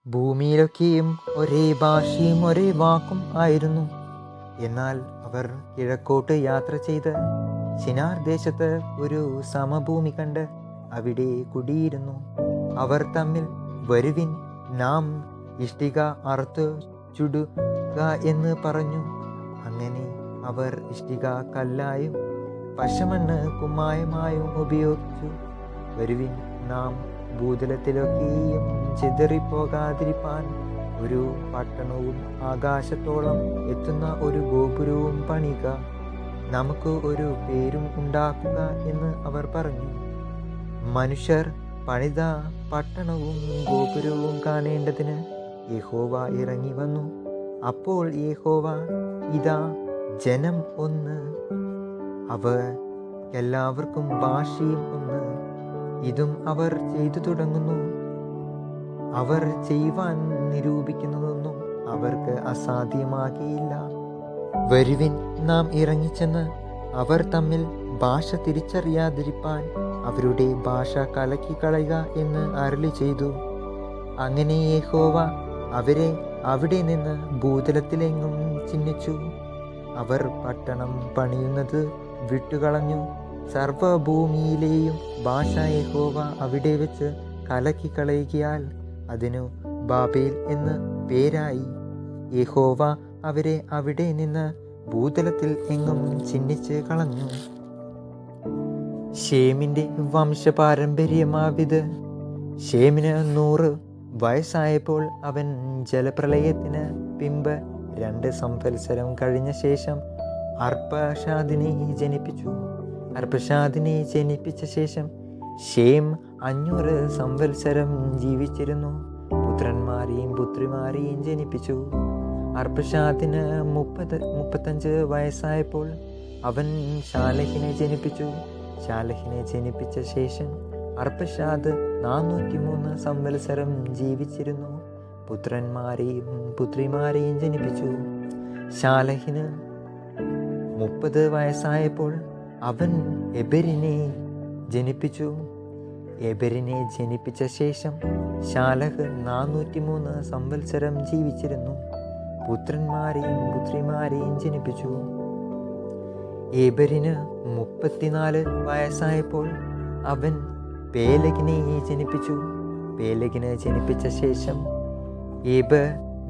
ഭൂമിയിലൊക്കെയും ഒരേ ഭാഷയും ഒരേ വാക്കും ആയിരുന്നു. എന്നാൽ അവർ കിഴക്കോട്ട് യാത്ര ചെയ്ത് ശിനാർ ദേശത്ത് ഒരു സമഭൂമി കണ്ട് അവിടെ കുടിയിരുന്നു. അവർ തമ്മിൽ, വരുവിൻ, നാം ഇഷ്ടിക അറുത്ത് ചുടുക എന്ന് പറഞ്ഞു. അങ്ങനെ അവർ ഇഷ്ടിക കല്ലായും പശമണ്ണ് കുമ്മായമായും ഉപയോഗിച്ചു. വരുവിൻ, നാം ഭൂതലത്തിലൊക്കെയും ചിതറിപ്പോകാതിരിപ്പാൻ ഒരു പട്ടണവും ആകാശത്തോളം എത്തുന്ന ഒരു ഗോപുരവും പണിക, നമുക്ക് ഒരു പേരും ഉണ്ടാക്കുക എന്ന് അവർ പറഞ്ഞു. മനുഷ്യർ പണിത പട്ടണവും ഗോപുരവും കാണേണ്ടതിന് യഹോവ ഇറങ്ങി വന്നു. അപ്പോൾ യഹോവ, ഇതാ ജനം ഒന്ന്, അവർക്കെല്ലാവർക്കും ഭാഷയും ഒന്ന്. ഇതും അവർ ചെയ്തു തുടങ്ങുന്നു. അവർ ചെയ്യുവാൻ നിരൂപിക്കുന്നതൊന്നും അവർക്ക് അസാധ്യമാകിയില്ല. വരുവിൻ, നാം ഇറങ്ങിച്ചെന്ന് അവർ തമ്മിൽ ഭാഷ തിരിച്ചറിയാതിരിപ്പാൻ അവരുടെ ഭാഷ കലക്കിക്കളയുക എന്ന് അരുളി ചെയ്തു. അങ്ങനെ യഹോവ അവരെ അവിടെ നിന്ന് ഭൂതലത്തിലെങ്ങും ചിഹ്നിച്ചു. അവർ പട്ടണം പണിയുന്നത് വിട്ടുകളഞ്ഞു. സർവഭൂമിയിലെയും ഭാഷ യഹോവ അവിടെ വെച്ച് കലക്കിക്കളയുകയാൽ അതിനു ബാബേൽ എന്ന് പേരായി. യഹോവ അവരെ അവിടെ നിന്ന് ഭൂതലത്തിൽ എങ്ങും ചിഹ്നിച്ച് കളഞ്ഞു. ശേമിൻ്റെ വംശപാരമ്പര്യമാവിത്. ശേമിന് 100 വയസ്സായപ്പോൾ അവൻ ജലപ്രളയത്തിന് പിമ്പ് 2 സംവത്സരം കഴിഞ്ഞ ശേഷം അർപ്പഷാദിനെ ജനിപ്പിച്ചു. അർപ്പഷാദിനെ ജനിപ്പിച്ച ശേഷം ശേം 500 സംവത്സരം ജീവിച്ചിരുന്നു. പുത്രന്മാരെയും പുത്രിമാരെയും ജനിപ്പിച്ചു. അർപ്പഷാദിന് 35 വയസ്സായപ്പോൾ അവൻ ശാലഹിനെ ജനിപ്പിച്ചു. ശാലഹിനെ ജനിപ്പിച്ച ശേഷം അർപ്പഷാദ് 403 സംവത്സരം ജീവിച്ചിരുന്നു. പുത്രന്മാരെയും പുത്രിമാരെയും ജനിപ്പിച്ചു. ശാലഹിന് 30 വയസ്സായപ്പോൾ അവൻ എബെരിനെ ജനിപ്പിച്ചു. എബെരിനെ ജനിപ്പിച്ച ശേഷം ശാലഹ് 403 സംവത്സരം ജീവിച്ചിരുന്നു. പുത്രന്മാരെയും പുത്രിമാരെയും ജനിപ്പിച്ചു. എബെരിന് 34 വയസ്സായപ്പോൾ അവൻ പേലെഗിനെ ജനിപ്പിച്ചു. പേലെഗിനെ ജനിപ്പിച്ച ശേഷം ഏബർ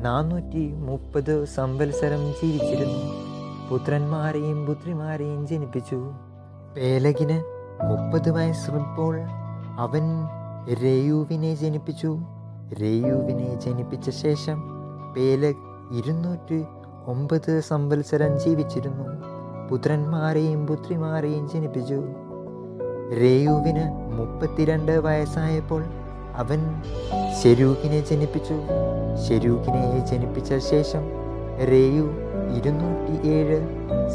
430 സംവത്സരം ജീവിച്ചിരുന്നു. പുത്രന്മാരെയും പുത്രിമാരെയും ജനിപ്പിച്ചു. പേലെഗിന് 30 വയസ്സുള്ളപ്പോൾ അവൻ രേയൂവിനെ ജനിപ്പിച്ചു. രേയൂവിനെ ജനിപ്പിച്ച ശേഷം പേലെഗ് 209 സംവത്സരം ജീവിച്ചിരുന്നു. പുത്രന്മാരെയും പുത്രിമാരെയും ജനിപ്പിച്ചു. രേയൂവിന് 32 വയസ്സായപ്പോൾ അവൻ ശെരൂഗിനെ ജനിപ്പിച്ചു. ശെരൂഗിനെ ജനിപ്പിച്ച ശേഷം രേയു 207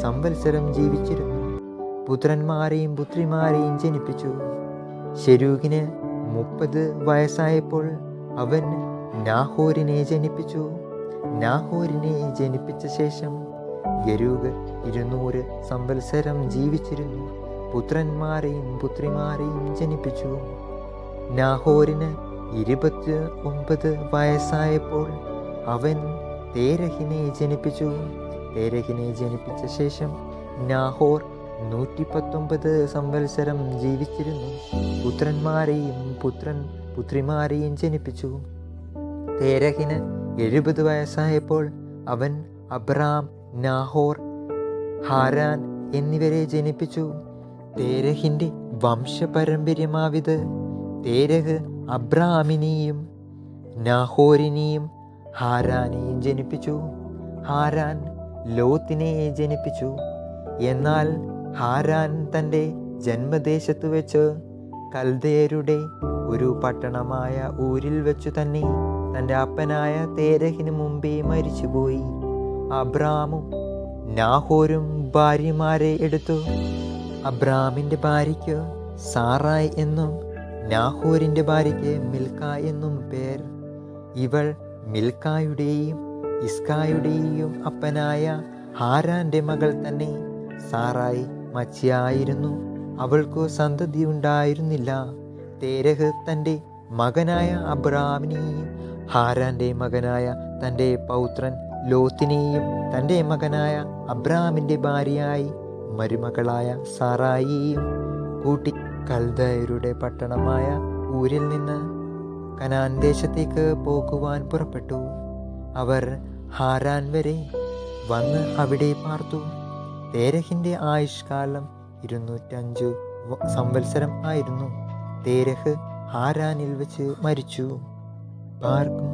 സംവത്സരം ജീവിച്ചിരുന്നു. പുത്രന്മാരെയും പുത്രിമാരെയും ജനിപ്പിച്ചു. ശെരൂഗിന് 30 വയസ്സായപ്പോൾ അവൻ നാഹോരിനെ ജനിപ്പിച്ചു. നാഹോരിനെ ജനിപ്പിച്ച ശേഷം ഗരൂഗ് 200 സംവത്സരം ജീവിച്ചിരുന്നു. പുത്രന്മാരെയും പുത്രിമാരെയും ജനിപ്പിച്ചു. നാഹോരിന് 29 വയസ്സായപ്പോൾ അവൻ തേരഹിനെ ജനിപ്പിച്ചു. തേരഹിനെ ജനിപ്പിച്ച ശേഷം നാഹോർ 119 സംവത്സരം ജീവിച്ചിരുന്നു. പുത്രന്മാരെയും പുത്രിമാരെയും ജനിപ്പിച്ചു. തേരഹിന് 70 വയസ്സായപ്പോൾ അവൻ അബ്രാം, നാഹോർ, ഹാരാൻ എന്നിവരെ ജനിപ്പിച്ചു. തേരഹിൻ്റെ വംശപാരമ്പര്യമാവിത്. തേരഹ് അബ്രാമിനെയും നാഹോരിനെയും ഹാരാനെയും ജനിപ്പിച്ചു. ഹാരാൻ ലോത്തിനെ ജനിപ്പിച്ചു. എന്നാൽ ഹാരാൻ തൻ്റെ ജന്മദേശത്ത് വെച്ച് കൽദയരുടെ ഒരു പട്ടണമായ ഊരിൽ വെച്ചു തന്നെ തൻ്റെ അപ്പനായ തേരഹിന് മുമ്പേ മരിച്ചുപോയി. അബ്രാമും നാഹോരും ഭാര്യമാരെ എടുത്തു. അബ്രാമിൻ്റെ ഭാര്യയ്ക്ക് സാറായ് എന്നും നാഹോരിൻ്റെ ഭാര്യയ്ക്ക് മിൽക്ക എന്നും പേർ. ഇവൾ മിൽക്കായുടെയും ഇസ്കായുടെയും അപ്പനായ ഹാരാൻ്റെ മകൾ തന്നെ. സാറായി മച്ചിയായിരുന്നു. അവൾക്കു സന്തതി ഉണ്ടായിരുന്നില്ല. തേരഹ് തൻ്റെ മകനായ അബ്രാമിനെയും ഹാരാൻ്റെ മകനായ തൻ്റെ പൗത്രൻ ലോത്തിനെയും തൻ്റെ മകനായ അബ്രാമിൻ്റെ ഭാര്യയായി മരുമകളായ സാറായിയെയും കൂട്ടി കൽദയരുടെ പട്ടണമായ ഊരിൽ നിന്ന് കനാൻ ദേശത്തേക്ക് പോകുവാൻ പുറപ്പെട്ടു. അവർ ഹാരാൻ വരെ വന്ന് അവിടെ പാർത്തു. തേരഹിൻ്റെ ആയുഷ്കാലം 205 സംവത്സരം ആയിരുന്നു. തേരഹ് ഹാരാനിൽ വെച്ച് മരിച്ചു. പാർക്കും